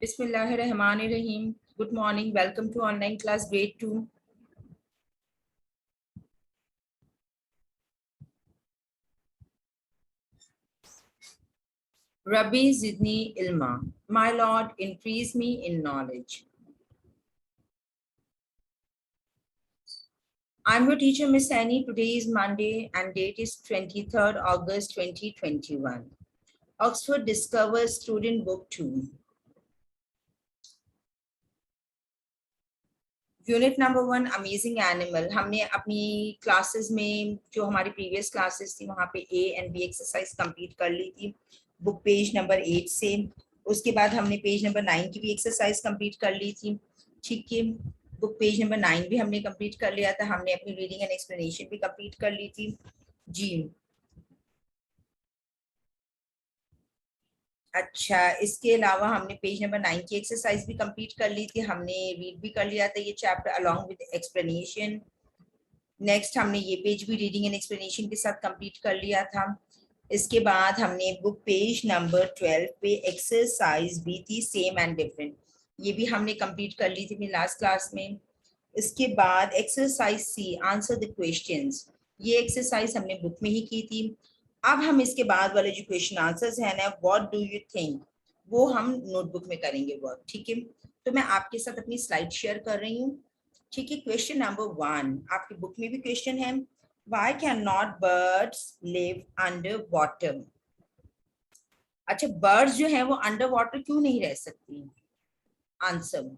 Bismillahirrahmanirrahim. Good morning. Welcome to online class grade 2. Rabbi Zidni Ilma. My Lord, increase me in knowledge. I'm your teacher, Miss Annie. Today is Monday and date is 23rd August 2021. Oxford discovers student book 2. Unit number 1 amazing animal. हमने अपनी classes में जो हमारी previous classes थी वहाँ पे A and B exercise complete कर ली थी बुक पेज नंबर 8 से। उसके बाद हमने पेज नंबर 9 की भी एक्सरसाइज कंप्लीट कर ली थी। ठीक है, बुक पेज नंबर 9 भी हमने कंप्लीट कर लिया था। हमने अपनी रीडिंग एंड एक्सप्लेनेशन भी कंप्लीट कर ली थी जी। अच्छा, इसके अलावा हमने पेज नंबर 9 की एक्सरसाइज भी कंप्लीट कर ली थी। हमने रीड भी कर लिया था ये chapter along with explanation. Next हमने ये पेज भी रीडिंग एंड एक्सप्लेनेशन के साथ कंप्लीट कर लिया था। इसके बाद हमने बुक पेज नंबर 12 पे एक्सरसाइज भी थी सेम एंड डिफरेंट, ये भी हमने कंप्लीट कर ली थी अपनी लास्ट क्लास में। इसके बाद exercise C answer the questions, ये एक्सरसाइज हमने बुक में ही की थी। अब हम इसके बाद वाले जो क्वेश्चन आंसर्स है ना, व्हाट डू यू थिंक, वो हम नोटबुक में करेंगे वर्क। ठीक है, तो मैं आपके साथ अपनी स्लाइड शेयर कर रही हूँ। ठीक है, क्वेश्चन नंबर 1 आपकी बुक में भी क्वेश्चन है, why can not birds live under water. अच्छा, बर्ड्स जो है वो अंडर वाटर क्यों नहीं रह सकती। Answer,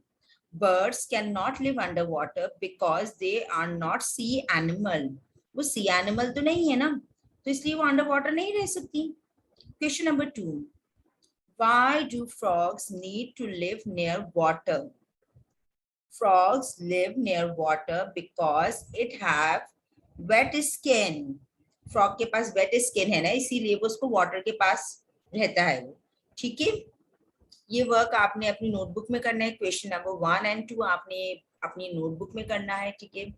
birds cannot live underwater because they are not sea animal। वो sea animal तो नहीं है ना, तो इसलिए वो अंडर वाटर नहीं रह सकती। Question number 2, why do frogs need to live near water। frogs live near water because it have wet skin। frog के पास wet skin है ना, इसीलिए वो उसको water के पास रहता है वो। ठीक है, ये वर्क आपने अपनी नोटबुक में करना है। क्वेश्चन नंबर 1 एंड 2 आपने अपनी नोटबुक में करना है। ठीक है,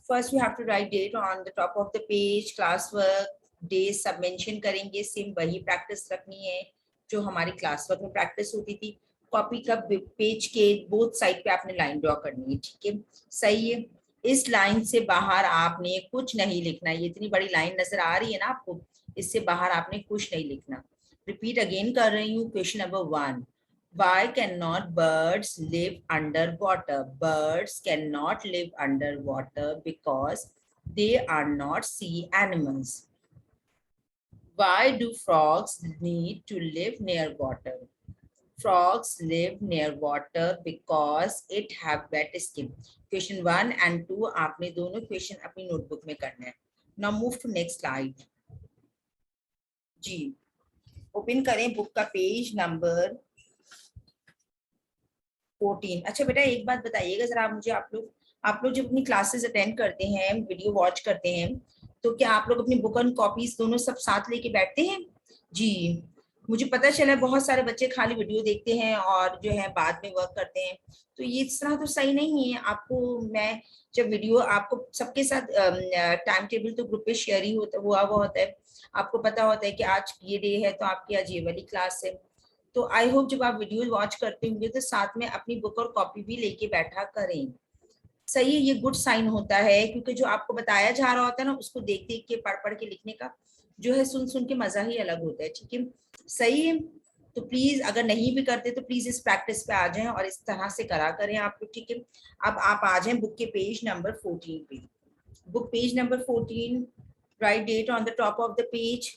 first you have to write date on the top of the page, class work day सब मेंशन करेंगे। सेम वही प्रैक्टिस रखनी है जो हमारी क्लास वर्क में प्रैक्टिस होती थी। कॉपी का पेज के बोथ साइड पे आपने लाइन ड्रॉ करनी है। ठीक है, सही है। इस लाइन से बाहर आपने कुछ नहीं लिखना है। ये इतनी बड़ी लाइन नजर आ रही है ना आपको, इससे बाहर आपने कुछ नहीं लिखना। रिपीट अगेन कर रही हूँ, question number 1, why cannot birds live underwater? Birds cannot live underwater because they are not sea animals. Why do frogs need to live near water? Frogs live near water because it have wet skin. Question 1 and 2 आपने दोनों question अपनी notebook में करना है। Now move to next slide जी। Open करें book का page number 14। अच्छा बेटा, एक बात बताइएगा जरा आप मुझे, आप लोग जब अपनी क्लासेस अटेंड करते हैं, वीडियो वॉच करते हैं, तो क्या आप लोग अपनी बुक एंड कॉपीज दोनों सब साथ लेके बैठते हैं जी। मुझे पता चला बहुत सारे बच्चे खाली वीडियो देखते हैं और जो है बाद में वर्क करते हैं, तो ये इस तरह तो सही नहीं है। आपको मैं जब वीडियो आपको सबके साथ टाइम टेबल तो ग्रुप पे शेयर ही हुआ होता है, आपको पता होता है कि आज ये डे है तो आपकी आज ये वाली क्लास है। तो आई होप जब आप वीडियो वॉच करते होंगे तो साथ में अपनी बुक और कॉपी भी लेके बैठा करें। सही है, ये गुड साइन होता है, क्योंकि जो आपको बताया जा रहा होता है ना, उसको देख देख के पढ़ पढ़ के लिखने का जो है, सुन सुन के मजा ही अलग होता है। ठीक है, सही है। तो प्लीज अगर नहीं भी करते तो प्लीज इस प्रैक्टिस पे आ जाएं और इस तरह से करा करें आप लोग। ठीक है, अब आप आ जाएं बुक के पेज नंबर 14 पे। Book page number 14, write date on the top of the page,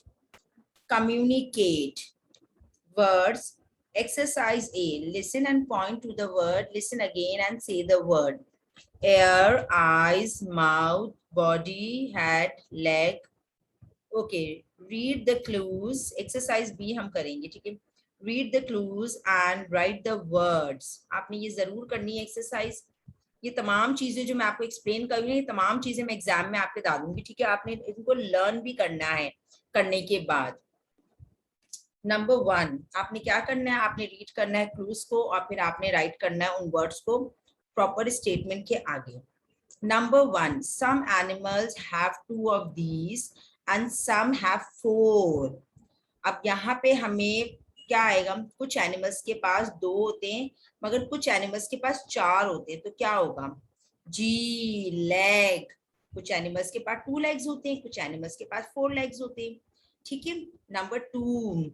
communicate words. Exercise A, listen and point to the word, listen again and say the word. Ear, eyes, mouth, body, head, leg. Okay, read the clues. Exercise B हम करेंगे। ठीक है, read the clues and write the words। आपने ये जरूर करनी है exercise. ये तमाम चीजें जो मैं आपको एक्सप्लेन कर रही हूँ, ये तमाम चीजें मैं एग्जाम में आपके डालूंगी। ठीक है, आपने इनको लर्न भी करना है। करने के बाद नंबर 1 आपने क्या करना है, आपने रीड करना है क्लूज को और फिर आपने राइट करना है उन वर्ड्स को प्रॉपर स्टेटमेंट के आगे। Number 1, some animals have 2 of these and some have 4। अब यहाँ पे हमें क्या आएगा? कुछ एनिमल्स के पास 2 होते हैं मगर कुछ एनिमल्स के पास 4 होते हैं, तो क्या होगा? जी, लेग। कुछ एनिमल्स के पास 2 लेग्स होते हैं, कुछ एनिमल्स के पास 4 लेग्स होते हैं। ठीक है। Number 2,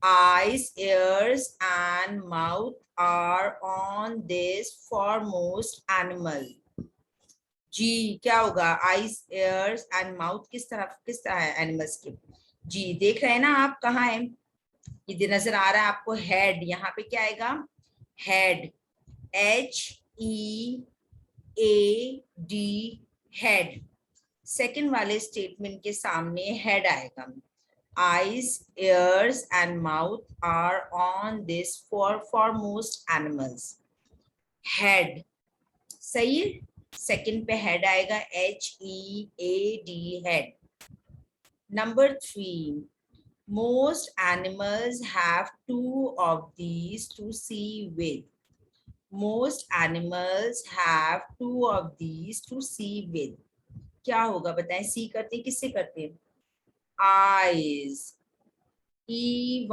eyes, ears and mouth are on this for most animal. जी, क्या होगा? आईज, ears एंड माउथ किस तरह है एनिमल्स के? जी, देख रहे हैं ना आप? कहाँ है ये? नजर आ रहा है आपको? हेड। यहाँ पे क्या आएगा? Head, HEAD, head. सेकंड वाले स्टेटमेंट के सामने हेड आएगा। eyes, ears and mouth are on this for most animals. head सही है। सेकंड पे हेड आएगा, HEAD, head. Number 3, most animals have 2 of these to see with. most animals have 2 of these to see with. क्या होगा बताएं? सी करते हैं, किससे करते हैं? eyes, EYES,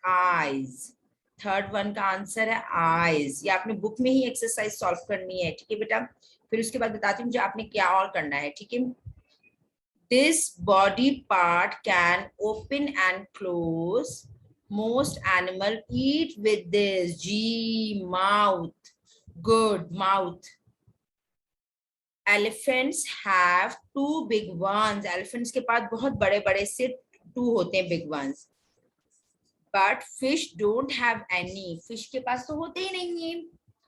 eyes। Third one का आंसर है आईज। ये आपने बुक में ही एक्सरसाइज सॉल्व करनी है, ठीक है बेटा? फिर उसके बाद बताती हूँ मुझे आपने क्या और करना है, ठीक है? This body part can open and close. Most animal eat with this. जी, mouth. Good, mouth. Elephants have 2 big ones. Elephants के पास बहुत बड़े बड़े से 2 होते हैं, big ones. But fish don't have any. Fish के पास तो होते ही नहीं है।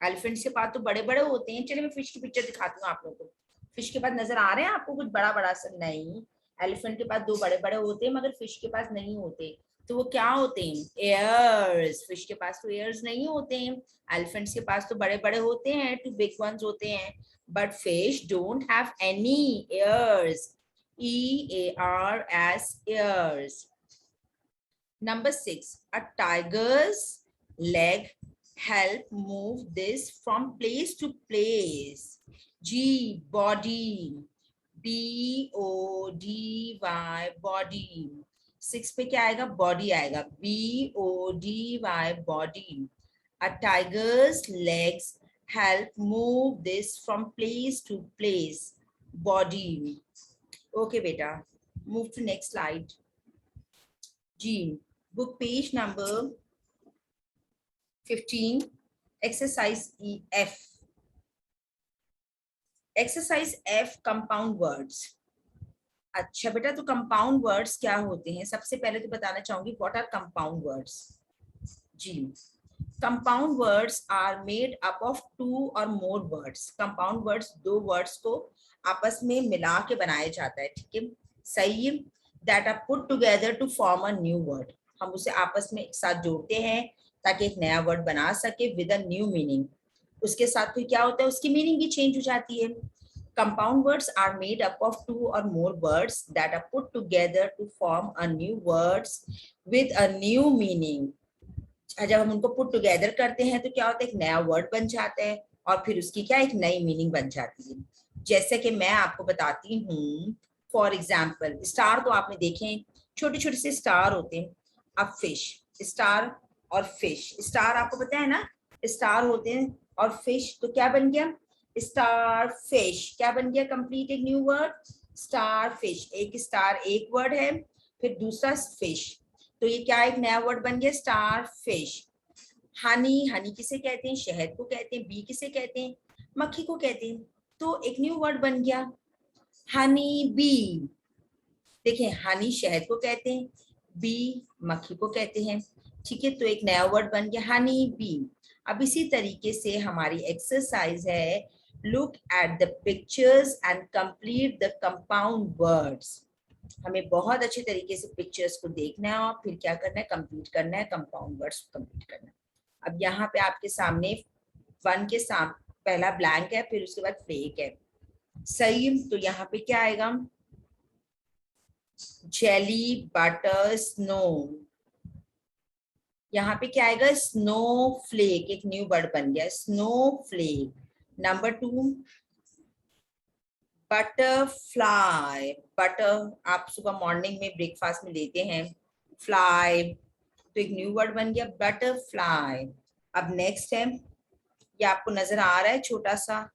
एलिफेंट्स के पास तो बड़े बड़े होते हैं। चलिए मैं फिश की पिक्चर दिखाती हूँ आप लोगों को। फिश के पास नजर आ रहे हैं आपको कुछ बड़ा बड़ा सा? नहीं, एलिफेंट के पास 2 बड़े बड़े होते हैं मगर फिश के पास नहीं होते। तो वो क्या होते हैं? एयर्स। फिश के पास तो एयर्स नहीं होते हैं। एलिफेंट्स के पास तो बड़े बड़े होते हैं, 2 बिग वंस होते हैं। But fish don't have any ears. EARS, ears. Number 6, a tiger's leg help move this from place to place. G, body. BODY, body। 6 पे क्या आएगा? बॉडी आएगा। BODY, body। A tiger's legs help move this from place to place. Body। Okay बेटा, move to next slide। Ji, book page number 15, exercise F। exercise F, compound words। अच्छा बेटा, तो compound words क्या होते हैं? सबसे पहले तो बताना चाहूंगी व्हाट आर कंपाउंड वर्ड्स। जी, compound words are made up of 2 और more words. Compound words 2 words को आपस में मिला के बनाया जाता है, ठीक है? सही है। That are put together to form a new word. हम उसे आपस में एक साथ जोड़ते हैं ताकि एक नया वर्ड बना सके विद अ न्यू मीनिंग। उसके साथ फिर क्या होता है? उसकी मीनिंग भी चेंज हो जाती है। Compound words are made up of 2 or more words that are put together to form a new words with a new meaning। जब हम उनको पुट टुगेदर करते हैं तो क्या होता है? एक नया वर्ड बन जाता है और फिर उसकी क्या एक नई मीनिंग बन जाती है। जैसे कि मैं आपको बताती हूँ, फॉर एग्जाम्पल स्टार तो आपने देखे हैं, छोटे छोटे से स्टार होते हैं। अब फिश, स्टार और फिश। स्टार आपको पता है ना, स्टार होते हैं, और फिश तो क्या बन गया? Star fish. क्या बन गया? कंप्लीट एक न्यू वर्ड, स्टार फिश। एक स्टार एक वर्ड है, फिर दूसरा फिश, तो ये क्या एक नया वर्ड बन गया? Star fish. हनी, हनी किसे कहते हैं? शहद को कहते हैं। बी किसे कहते हैं? मक्खी को कहते हैं। तो एक न्यू वर्ड बन गया, हनी बी। देखिए, हनी शहद को कहते हैं, बी मक्खी को कहते हैं, ठीक है? तो एक नया वर्ड बन गया, हनी बी। अब इसी तरीके से हमारी एक्सरसाइज है, look at the pictures and complete the compound words. हमें बहुत अच्छे तरीके से पिक्चर्स को देखना है और फिर क्या करना है? कंप्लीट करना है, कंपाउंड वर्ड्स कंप्लीट करना है। अब यहाँ पे आपके सामने 1 के सामने पहला ब्लैंक है, फिर उसके बाद फेक है। सही, तो यहाँ पे क्या आएगा? Jelly, butter, snow. यहाँ पे क्या आएगा? Snow flake. एक न्यू वर्ड बन गया, स्नो फ्लेक। Number 2, butterfly. बटर आप सुबह मॉर्निंग में ब्रेकफास्ट में लेते हैं, फ्लाई, तो एक न्यू वर्ड बन गया बटरफ्लाई। अब नेक्स्ट है, ये आपको नजर आ रहा है छोटा सा,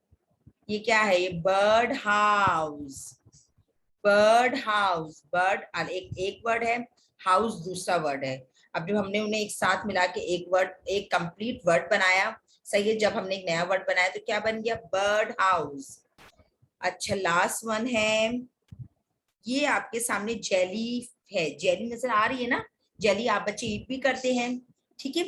ये क्या है, ये bird house. Bird house, bird और एक वर्ड है, हाउस दूसरा वर्ड है। अब जब हमने उन्हें एक साथ मिला के एक वर्ड, एक कंप्लीट वर्ड बनाया, सही है, जब हमने एक नया वर्ड बनाया तो क्या बन गया, बर्ड हाउस। अच्छा लास्ट वन है, ये आपके सामने जेली है, जेली नजर आ रही है ना, जेली आप बच्चे ईट भी करते हैं, ठीक है।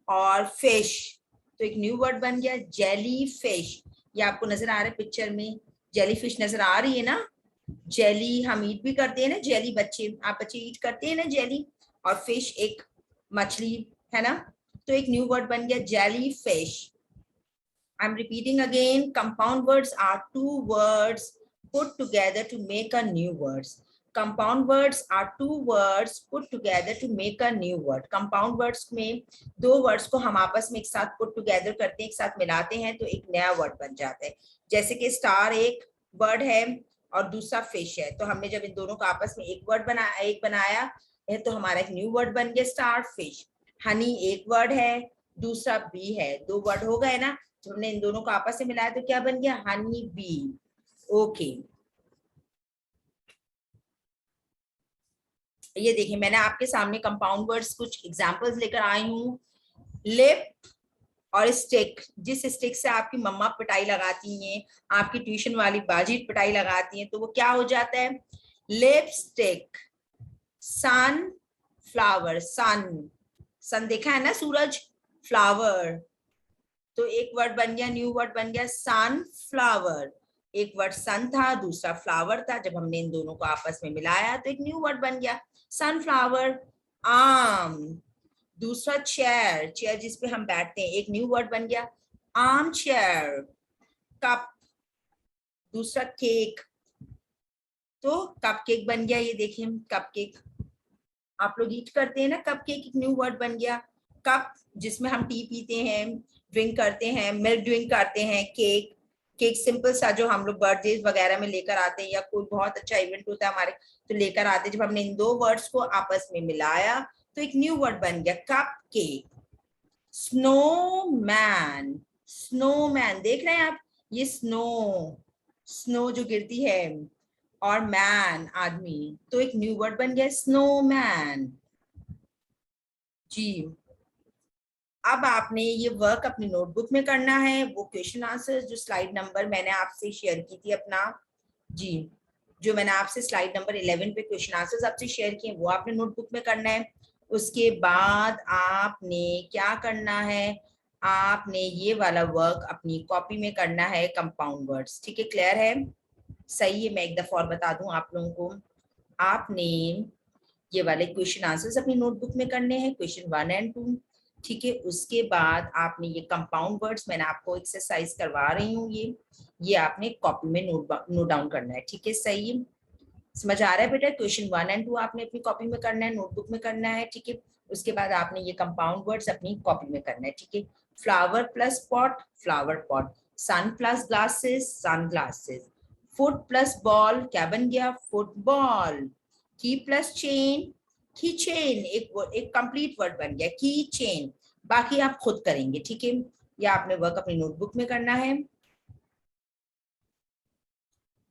और फिश, तो एक न्यू वर्ड बन गया जेली फिश। ये आपको नजर आ रहा है पिक्चर में, जेली फिश नजर आ रही है ना। जेली हम ईट भी करते हैं ना, जेली बच्चे, आप बच्चे ईट करते हैं ना जेली, और फिश एक मछली है ना, तो एक न्यू वर्ड बन गया jelly fish. I'm repeating again, compound words are two words put together to make a new words. Compound words are two words put together to make a new word. Compound words में दो words को हम आपस में एक साथ put together करते हैं, एक साथ मिलाते हैं तो एक नया word बन जाता है। जैसे कि star एक word है और दूसरा fish है, तो हमने जब इन दोनों को आपस में एक word बनाया है तो हमारा एक new word बन गया star fish। honey एक word है, दूसरा bee है, दो word हो गए ना, तो हमने इन दोनों को आपस में मिलाया तो क्या बन गया, हनी बी। ओके, ये देखिए मैंने आपके सामने कंपाउंड वर्ड्स कुछ एग्जांपल्स लेकर आई हूँ। लिप और स्टिक, जिस स्टिक से आपकी मम्मा पिटाई लगाती हैं, आपकी ट्यूशन वाली बाजी पिटाई लगाती हैं, तो वो क्या हो जाता है, लिपस्टिक। सन फ्लावर, सन, सन देखा है ना सूरज, फ्लावर, तो एक वर्ड बन गया, न्यू वर्ड बन गया सनफ्लावर। एक वर्ड सन था, दूसरा फ्लावर था, जब हमने इन दोनों को आपस में मिलाया तो एक न्यू वर्ड बन गया सनफ्लावर। आम, दूसरा चेयर, चेयर जिसपे हम बैठते हैं, एक न्यू वर्ड बन गया आर्म चेयर। कप, दूसरा केक, तो कप केक बन गया, ये देखिए कप केक, आप लोग ईट करते हैं ना, कप केक एक न्यू वर्ड बन गया। कप जिसमें हम टी पीते हैं, ड्रिंक करते हैं, मिल्क ड्रिंक करते हैं। केक, केक सिंपल सा जो हम लोग बर्थडे वगैरह में लेकर आते हैं या कोई बहुत अच्छा इवेंट होता है हमारे, तो लेकर आते हैं। जब हमने इन दो वर्ड्स को आपस में मिलाया तो एक न्यू वर्ड बन गया कप केक। स्नोमैन, स्नोमैन देख रहे हैं आप, ये स्नो, स्नो जो गिरती है, और मैन आदमी, तो एक न्यू वर्ड बन गया स्नोमैन। जी, अब आपने ये वर्क अपनी नोटबुक में करना है, वो क्वेश्चन आंसर जो स्लाइड नंबर मैंने आपसे शेयर की थी अपना, जी, जो मैंने आपसे स्लाइड नंबर 11 पे क्वेश्चन आंसर्स आपसे शेयर किए वो आपने नोटबुक में करना है। उसके बाद आपने क्या करना है, आपने ये वाला वर्क अपनी कॉपी में करना है, कंपाउंड वर्ड्स, ठीक है, क्लियर है, सही है। मैं एक दफा और बता दूं आप लोगों को, आपने ये वाले क्वेश्चन आंसर्स अपनी नोटबुक में करने हैं, क्वेश्चन 1 एंड 2, ठीक है। उसके बाद आपने ये कंपाउंड वर्ड्स मैंने आपको एक्सरसाइज करवा रही हूँ, ये आपने कॉपी में नोट डाउन करना है, ठीक है, सही है, समझ आ रहा है बेटा। क्वेश्चन 1 एंड 2 आपने अपनी कॉपी में करना है, नोटबुक में करना है, ठीक है। उसके बाद आपने ये कंपाउंड वर्ड्स अपनी कॉपी में करना है, ठीक है। Flower plus pot, flower pot. Sun plus glasses, sun glasses. Foot plus ball, क्या बन गया, football. Key plus chain, key chain, एक कंप्लीट वर्ड बन गया की चेन। बाकी आप खुद करेंगे, ठीक है, या आपने वर्क अपनी नोटबुक में करना है।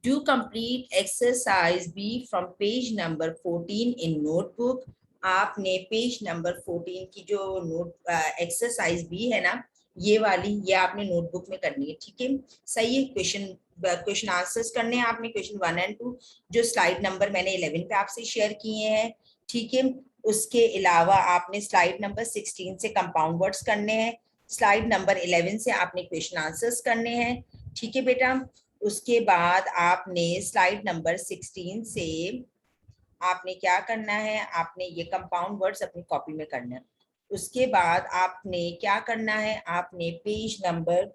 Do complete exercise B from page number 14 in notebook. आपने पेज नंबर 14 की जो नोट एक्सरसाइज बी है ना, ये वाली, ये आपने नोटबुक में करनी है, ठीक है, सही है। क्वेश्चन आंसर्स करने हैं आपने, क्वेश्चन 1 एंड 2 जो स्लाइड नंबर मैंने 11 पे आपसे शेयर किए हैं, ठीक है। उसके अलावा आपने स्लाइड नंबर 16 से कंपाउंड वर्ड्स करने हैं, स्लाइड नंबर 11 से आपने क्वेश्चन आंसर्स करने हैं, ठीक है बेटा। उसके बाद आपने स्लाइड नंबर 16 से आपने क्या करना है, आपने ये कंपाउंड वर्ड्स अपनी कॉपी में करना है। उसके बाद आपने क्या करना है, आपने पेज नंबर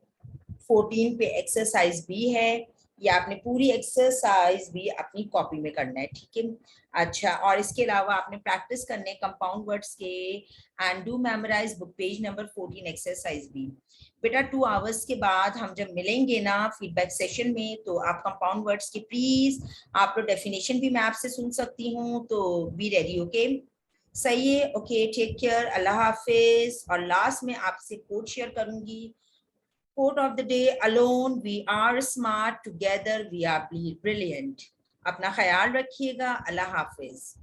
14 पे एक्सरसाइज भी है, या आपने पूरी एक्सरसाइज भी अपनी कॉपी में करना है, ठीक है। अच्छा, और इसके अलावा आपने प्रैक्टिस करने कंपाउंड वर्ड्स के, and do memorize book page number 14 exercise भी। बेटा 2 आवर्स के बाद हम जब मिलेंगे ना फीडबैक सेशन में, तो आप कंपाउंड वर्ड्स की प्लीज आप लोग डेफिनेशन भी मैं आपसे सुन सकती हूँ, तो बी रेडी, ओके। सही है, ओके, टेक केयर, अल्लाह हाफिज। और लास्ट में आपसे कोट शेयर करूंगी, quote of the day, alone we are smart, together we are brilliant. अपना ख्याल रखिएगा, अल्लाह हाफिज।